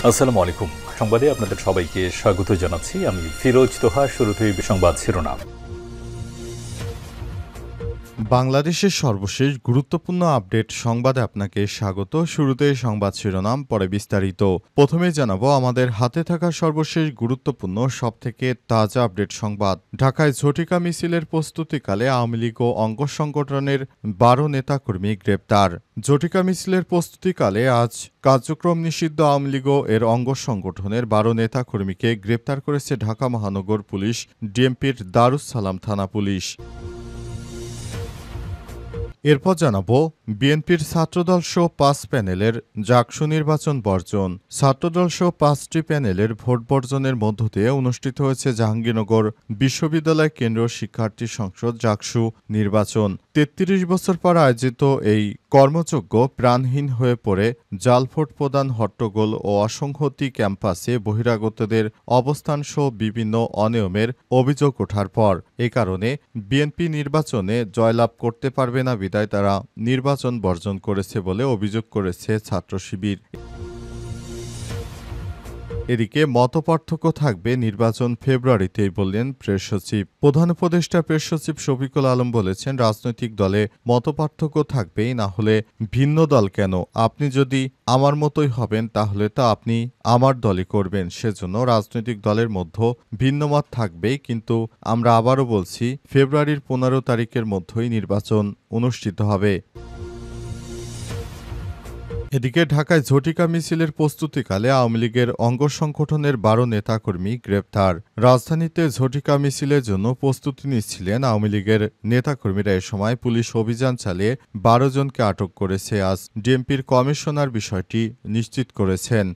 আসসালামু আলাইকুম। সংবাদে আপনাদের সবাইকে স্বাগত জানাচ্ছি। আমি ফিরোজ তোহা। শুরুতেই সংবাদ শিরোনাম। বাংলাদেশের সর্বশেষ গুরুত্বপূর্ণ আপডেট সংবাদে আপনাকে স্বাগত। শুরুতেই সংবাদ শিরোনাম, পরে বিস্তারিত। প্রথমেই জানাবো আমাদের হাতে থাকা সর্বশেষ গুরুত্বপূর্ণ সবথেকে তাজা আপডেট সংবাদ। ঢাকায় ঝটিকা মিছিলের প্রস্তুতিকালে আওয়ামী লীগ ও অঙ্গ সংগঠনের ১২ নেতাকর্মী গ্রেপ্তার। ঝটিকা মিছিলের প্রস্তুতিকালে আজ কার্যক্রম নিষিদ্ধ আওয়ামী লীগ ও এর অঙ্গ সংগঠনের ১২ নেতাকর্মীকে গ্রেপ্তার করেছে ঢাকা মহানগর পুলিশ, ডিএমপির দারুস সালাম থানা পুলিশ। এরপর জানাবো বিএনপির ছাত্রদল সহ ৫ প্যানেলের জাকসু নির্বাচন বর্জন। ছাত্রদল সহ ৫টি প্যানেলের ভোট বর্জনের মধ্য দিয়ে অনুষ্ঠিত হয়েছে জাহাঙ্গীরনগর বিশ্ববিদ্যালয় কেন্দ্রীয় শিক্ষার্থী সংসদ জাকসু নির্বাচন। ৩৩ বছর পর আয়োজিত এই কর্মযজ্ঞ প্রাণহীন হয়ে পড়ে জাল ভোট প্রদান, হট্টগোল ও অসংহতি ক্যাম্পাসে বহিরাগতদের অবস্থান সহ বিভিন্ন অনিয়মের অভিযোগ ওঠার পর এ কারণে বিএনপি নির্বাচনে জয়লাভ করতে পারবে না বিদায় তারা নির্বাচন বর্জন করেছে বলে অভিযোগ করেছে ছাত্র শিবির। এদিকে মতপার্থক্য থাকবে নির্বাচন ফেব্রুয়ারিতেই বললেন প্রেস সচিব। প্রধান উপদেষ্টা প্রেস সচিব শফিকুল আলম বলেছেন, রাজনৈতিক দলে মতপার্থক্য থাকবেই, না হলে ভিন্ন দল কেন? আপনি যদি আমার মতোই হবেন তাহলে তা আপনি আমার দলই করবেন। সেজন্য রাজনৈতিক দলের মধ্যে ভিন্নমত থাকবেই, কিন্তু আমরা আবারও বলছি ফেব্রুয়ারির ১৫ তারিখের মধ্যেই নির্বাচন অনুষ্ঠিত হবে। এদিকে ঢাকায় ঝটিকা মিছিলের প্রস্তুতিকালে আওয়ামী লীগের অঙ্গ সংগঠনের ১২ নেতাকর্মী গ্রেপ্তার। রাজধানীতে ঝটিকা মিছিলের জন্য প্রস্তুতি নিচ্ছিলেন আওয়ামী লীগের নেতাকর্মীরা। এ সময় পুলিশ অভিযান চালিয়ে ১২ জনকে আটক করেছে। আজ ডিএমপির কমিশনার বিষয়টি নিশ্চিত করেছেন।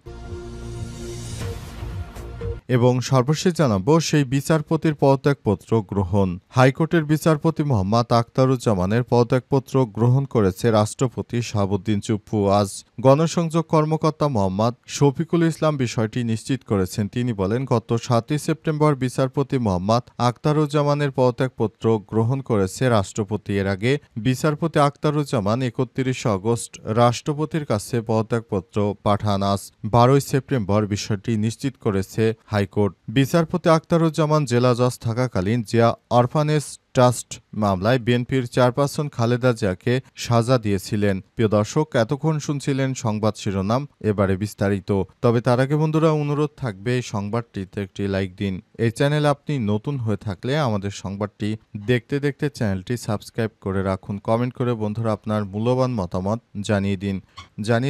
এবং সর্বশেষ জানাবো সেই বিচারপতির পদত্যাগপত্র গ্রহণ। হাইকোর্টের বিচারপতি মোহাম্মদ আখতারুজ্জামানের পদত্যাগপত্র গ্রহণ করেছে রাষ্ট্রপতি শাহাবুদ্দিন চুপ্পু। আজ গণসংযোগ কর্মকর্তা মোহাম্মদ শফিকুল ইসলাম বিষয়টি নিশ্চিত করেছেন। তিনি বলেন, গত ৭ই সেপ্টেম্বর বিচারপতি মোহাম্মদ আখতারুজ্জামানের পদত্যাগপত্র গ্রহণ করেছে রাষ্ট্রপতি। এর আগে বিচারপতি আখতারুজ্জামান ৩১ আগস্ট রাষ্ট্রপতির কাছে পদত্যাগপত্র পাঠান। আজ ১২ সেপ্টেম্বর বিষয়টি নিশ্চিত করেছে হাইকোর্ট। বিচারপতি আখতারুজ্জামান জেলা জজ থাকাকালীন জিয়া অরফানেজ ট্রাস্ট মামলায় বিএনপির চেয়ারপারসন খালেদা জিয়াকে সাজা দিয়েছিলেন। প্রিয় দর্শক, এতক্ষণ শুনছিলেন সংবাদ শিরোনাম, এবারে বিস্তারিত। তবে তার আগে বন্ধুরা অনুরোধ থাকবে এই সংবাদটিতে একটি লাইক দিন। এই চ্যানেলে আপনি নতুন হয়ে থাকলে আমাদের সংবাদটি দেখতে দেখতে চ্যানেলটি সাবস্ক্রাইব করে রাখুন। কমেন্ট করে বন্ধুরা আপনার মূল্যবান মতামত জানিয়ে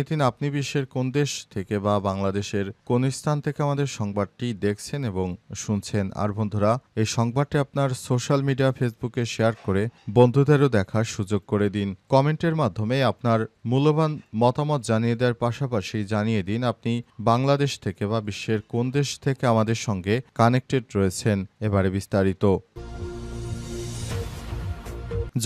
দিন আপনি বিশ্বের কোন দেশ থেকে বা বাংলাদেশের কোন স্থান থেকে আমাদের সংবাদটি দেখছেন এবং শুনছেন। আর বন্ধুরা, এই সংবাদটি আপনার সোশ্যাল মিডিয়া ফেসবুকে শেয়ার করে বন্ধুদেরও দেখার সুযোগ করে দিন। কমেন্টের মাধ্যমে আপনার মূল্যবান মতামত জানিয়ে দেওয়ার পাশাপাশি জানিয়ে দিন আপনি বাংলাদেশ থেকে বা বিশ্বের কোন দেশ থেকে আমাদের সঙ্গে কানেক্টেড রয়েছেন। এবারে বিস্তারিত।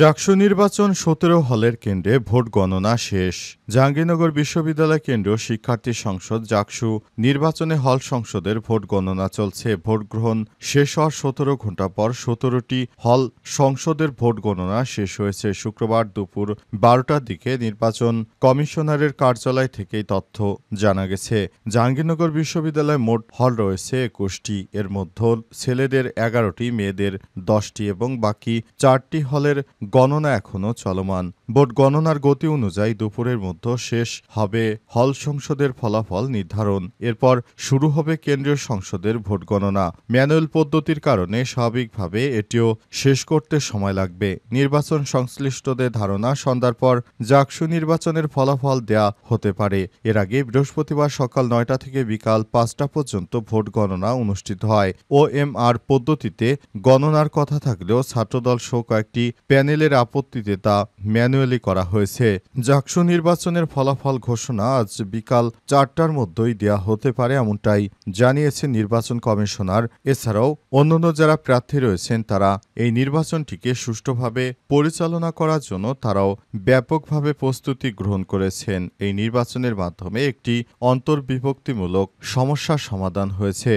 জাকসু নির্বাচন ১৭ হলের কেন্দ্রে ভোট গণনা শেষ। জাহাঙ্গীরনগর বিশ্ববিদ্যালয় কেন্দ্রীয় শিক্ষার্থী সংসদ জাকসু নির্বাচনে হল সংসদের ভোট গণনা চলছে। ভোট গ্রহণ শেষ হওয়ার ১৭ ঘণ্টা পর ১৭টি হল সংসদের ভোট গণনা শেষ হয়েছে। শুক্রবার দুপুর ১২টার দিকে নির্বাচন কমিশনারের কার্যালয় থেকেই তথ্য জানা গেছে। জাহাঙ্গীরনগর বিশ্ববিদ্যালয়ে মোট হল রয়েছে ২১টি। এর মধ্যে ছেলেদের ১১টি, মেয়েদের ১০টি এবং বাকি ৪টি হলের গণনা এখনও চলমান। ভোট গণনার গতি অনুযায়ী দুপুরের মধ্যে শেষ হবে হল সংসদের ফলাফল নির্ধারণ। এরপর শুরু হবে কেন্দ্রীয় সংসদের ভোট গণনা। ম্যানুয়াল পদ্ধতির কারণে স্বাভাবিকভাবে এটিও শেষ করতে সময় লাগবে। নির্বাচন সংশ্লিষ্টদের ধারণা, সন্ধ্যার পর জাকসু নির্বাচনের ফলাফল দেয়া হতে পারে। এর আগে বৃহস্পতিবার সকাল ৯টা থেকে বিকাল ৫টা পর্যন্ত ভোট গণনা অনুষ্ঠিত হয়। OMR পদ্ধতিতে গণনার কথা থাকলেও ছাত্রদল সহ কয়েকটি প্যানেলের আপত্তিতে তা ম্যানুয়ালি করা হয়েছে। জাকসু নির্বাচনের ফলাফল ঘোষণা আজ বিকাল ৪টার মধ্যেই দেয়া হতে পারে, এমনটাই জানিয়েছেন নির্বাচন কমিশনার। এছাড়াও অন্যান্য যারা প্রার্থী রয়েছেন তারা এই নির্বাচনটিকে সুষ্ঠুভাবে পরিচালনা করার জন্য তারাও ব্যাপকভাবে প্রস্তুতি গ্রহণ করেছেন। এই নির্বাচনের মাধ্যমে একটি অন্তর্বিভক্তিমূলক সমস্যার সমাধান হয়েছে।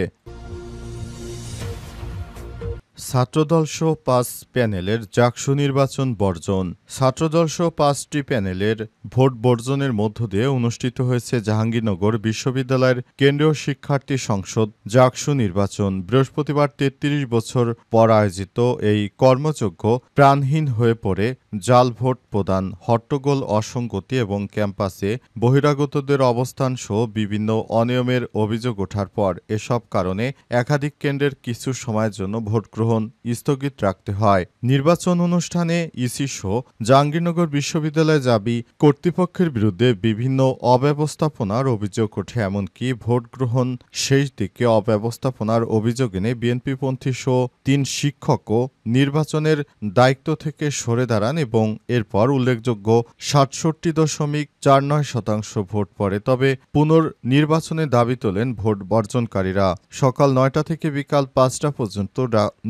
ছাত্রদলসহ ৫ প্যানেলের জাকসু নির্বাচন বর্জন। ছাত্রদলসহ ৫টি প্যানেলের ভোট বর্জনের মধ্য দিয়ে অনুষ্ঠিত হয়েছে জাহাঙ্গীরনগর বিশ্ববিদ্যালয়ের কেন্দ্রীয় শিক্ষার্থী সংসদ জাকসু নির্বাচন। বৃহস্পতিবার ৩৩ বছর পর আয়োজিত এই কর্মযজ্ঞ প্রাণহীন হয়ে পড়ে জাল ভোট প্রদান, হট্টগোল, অসঙ্গতি এবং ক্যাম্পাসে বহিরাগতদের অবস্থানসহ বিভিন্ন অনিয়মের অভিযোগ ওঠার পর এসব কারণে একাধিক কেন্দ্রের কিছু সময়ের জন্য ভোট গ্রহণ স্থগিত রাখতে হয়। নির্বাচন অনুষ্ঠানে ইসি-সহ জাহাঙ্গীরনগর বিশ্ববিদ্যালয় জাবি কর্তৃপক্ষের বিরুদ্ধে বিভিন্ন অব্যবস্থাপনার অভিযোগ ওঠে। এমনকি ভোট গ্রহণ শেষ দিকে অব্যবস্থাপনার অভিযোগ এনে বিএনপিপন্থী সহ ৩ শিক্ষকও নির্বাচনের দায়িত্ব থেকে সরে দাঁড়ান এবং এরপর উল্লেখযোগ্য ৬৭.৪৯% ভোট পড়ে। তবে পুনর্নির্বাচনের দাবি তোলেন ভোট বর্জনকারীরা। সকাল ৯টা থেকে বিকাল ৫টা পর্যন্ত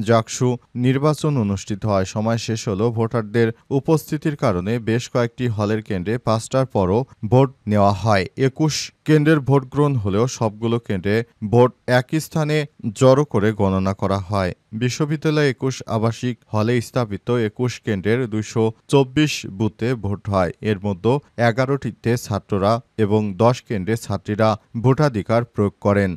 জাকসু নির্বাচন অনুষ্ঠিত হয়। সময় শেষ হলেও ভোটারদের উপস্থিতির কারণে বেশ কয়েকটি হলের কেন্দ্রে ৫টার পরও ভোট নেওয়া হয়। ২১ কেন্দ্রের ভোট গ্রহণ হলেও সবগুলো কেন্দ্রে ভোট একই স্থানে জড়ো করে গণনা করা হয়। বিশ্ববিদ্যালয়ে ২১ আবাসিক হলে স্থাপিত ২১ কেন্দ্রের ২২৪ বুথে ভোট হয়। এর মধ্যে ১১টিতে ছাত্ররা এবং ১০ কেন্দ্রে ছাত্রীরা ভোটাধিকার প্রয়োগ করেন।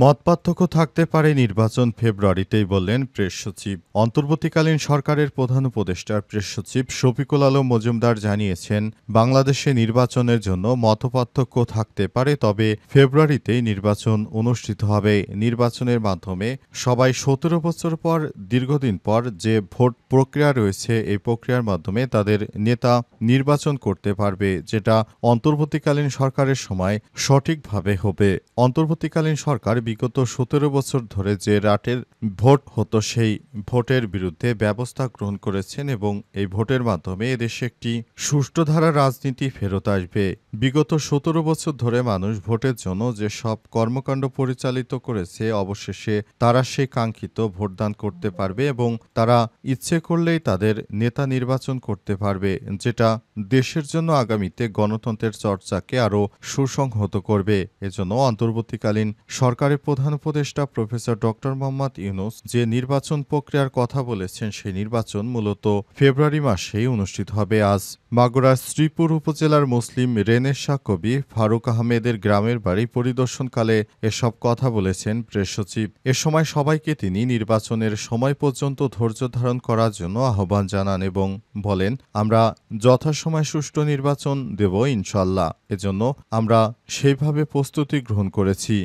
মতপার্থক্য থাকতে পারে, নির্বাচন ফেব্রুয়ারিতেই বললেন প্রেস সচিব। অন্তর্বর্তীকালীন সরকারের প্রধান উপদেষ্টার প্রেস সচিব শফিকুল আলম মজুমদার জানিয়েছেন, বাংলাদেশে নির্বাচনের জন্য মতপার্থক্য থাকতে পারে, তবে ফেব্রুয়ারিতেই নির্বাচন অনুষ্ঠিত হবে। নির্বাচনের মাধ্যমে সবাই ১৭ বছর পর দীর্ঘদিন পর যে ভোট প্রক্রিয়া রয়েছে, এই প্রক্রিয়ার মাধ্যমে তাদের নেতা নির্বাচন করতে পারবে, যেটা অন্তর্বর্তীকালীন সরকারের সময় সঠিকভাবে হবে। অন্তর্বর্তীকালীন সরকার বিগত ১৭ বছর ধরে যে রাটের ভোট হতো, সেই ভোটের বিরুদ্ধে ব্যবস্থা গ্রহণ করেছেন এবং এই ভোটের মাধ্যমে এদেশে একটি সুষ্ঠু ধারা রাজনীতি ফেরত আসবে। বিগত ১৭ বছর ধরে মানুষ ভোটের জন্য যে সব কর্মকাণ্ড পরিচালিত করেছে, অবশেষে তারা সেই কাঙ্ক্ষিত ভোটদান করতে পারবে এবং তারা ইচ্ছে করলেই তাদের নেতা নির্বাচন করতে পারবে, যেটা দেশের জন্য আগামীতে গণতন্ত্রের চর্চাকে আরও সুসংহত করবে। এজন্য অন্তর্বর্তীকালীন সরকারের প্রধান উপদেষ্টা প্রফেসর ড. মোহাম্মদ ইউনূস যে নির্বাচন প্রক্রিয়ার কথা বলেছেন, সেই নির্বাচন মূলত ফেব্রুয়ারি মাসেই অনুষ্ঠিত হবে। আজ মাগুরার শ্রীপুর উপজেলার মুসলিম রেনেসাঁ কবি ফারুক আহমেদের গ্রামের বাড়ি পরিদর্শনকালে এসব কথা বলেছেন প্রেস সচিব। এ সময় সবাইকে তিনি নির্বাচনের সময় পর্যন্ত ধৈর্য ধারণ করার জন্য আহ্বান জানান এবং বলেন, আমরা যথাসময়ে সুষ্ঠু নির্বাচন দেব ইনশাল্লাহ। এজন্য আমরা সেইভাবে প্রস্তুতি গ্রহণ করেছি।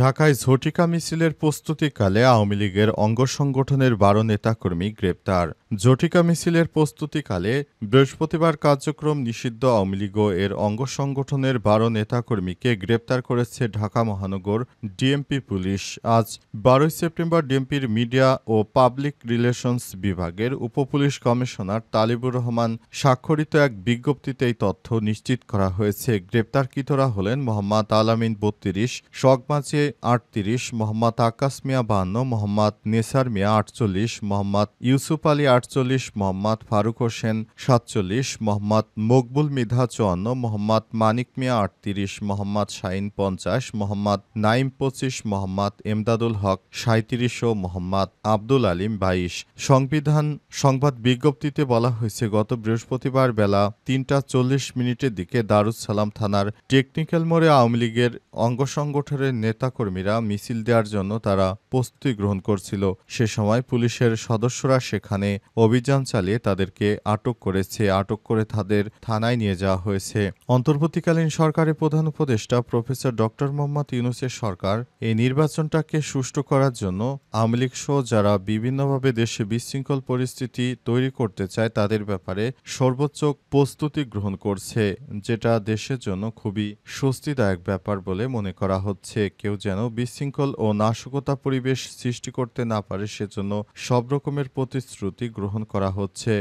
ঢাকায় ঝটিকা মিছিলের প্রস্তুতিকালে আওয়ামী লীগের অঙ্গ সংগঠনের ১২ নেতাকর্মী গ্রেপ্তার। ঝটিকা মিছিলের প্রস্তুতিকালে বৃহস্পতিবার কার্যক্রম নিষিদ্ধ আওয়ামী লীগ ও এর অঙ্গ সংগঠনের ১২ নেতাকর্মীকে গ্রেপ্তার করেছে ঢাকা মহানগর ডিএমপি পুলিশ। আজ ১২ সেপ্টেম্বর ডিএমপির মিডিয়া ও পাবলিক রিলেশনস বিভাগের উপপুলিশ কমিশনার তালিবুর রহমান স্বাক্ষরিত এক বিজ্ঞপ্তিতে এই তথ্য নিশ্চিত করা হয়েছে। গ্রেপ্তারকৃতরা হলেন মোহাম্মদ আলামিন ৩২, শখমাঝে ৩৮, মোহাম্মদ আকাশ মিয়া ৫২, মোহাম্মদ নেসার মিয়া ৪৮, মোহাম্মদ ইউসুফ আলী ৪৮, মোহাম্মদ ফারুক হোসেন ৪৭, মোহাম্মদ মকবুল মৃধা ৫৪, মোহাম্মদ মানিক মিয়া ৩৮, মোহাম্মদ শাহিন ৫০, মোহাম্মদ নাইম ২৫, মোহাম্মদ এমদাদুল হক ৩৭ ও মোহাম্মদ আব্দুল আলিম ২২। সংবাদ বিজ্ঞপ্তিতে বলা হয়েছে, গত বৃহস্পতিবার বেলা ৩টা ৪০ দিকে দারুস সালাম থানার টেকনিক্যাল মোড়ে আওয়ামী লীগের অঙ্গ সংগঠনের নেতাকর্মীরা মিছিল দেওয়ার জন্য তারা প্রস্তুতি গ্রহণ করছিল। সে সময় পুলিশের সদস্যরা সেখানে অভিযান চালিয়ে তাদেরকে আটক করেছে। আটক করে তাদের থানায় নিয়ে যাওয়া হয়েছে। অন্তর্বর্তীকালীন সরকারের প্রধান উপদেষ্টা প্রফেসর ড. মোহাম্মদ ইউনূসের সরকার এই নির্বাচনটাকে সুষ্ঠু করার জন্য আওয়ামী লীগ সহ যারা বিভিন্নভাবে দেশে বিশৃঙ্খল পরিস্থিতি তৈরি করতে চায়, তাদের ব্যাপারে সর্বোচ্চ প্রস্তুতি গ্রহণ করছে, যেটা দেশের জন্য খুবই স্বস্তিদায়ক ব্যাপার বলে মনে করা হচ্ছে। কেউ যেন বিশৃঙ্খল ও নাশকতা পরিবেশ সৃষ্টি করতে না পারে, সেজন্য সব রকমের প্রতিশ্রুতি গ্রহণ করা হচ্ছে।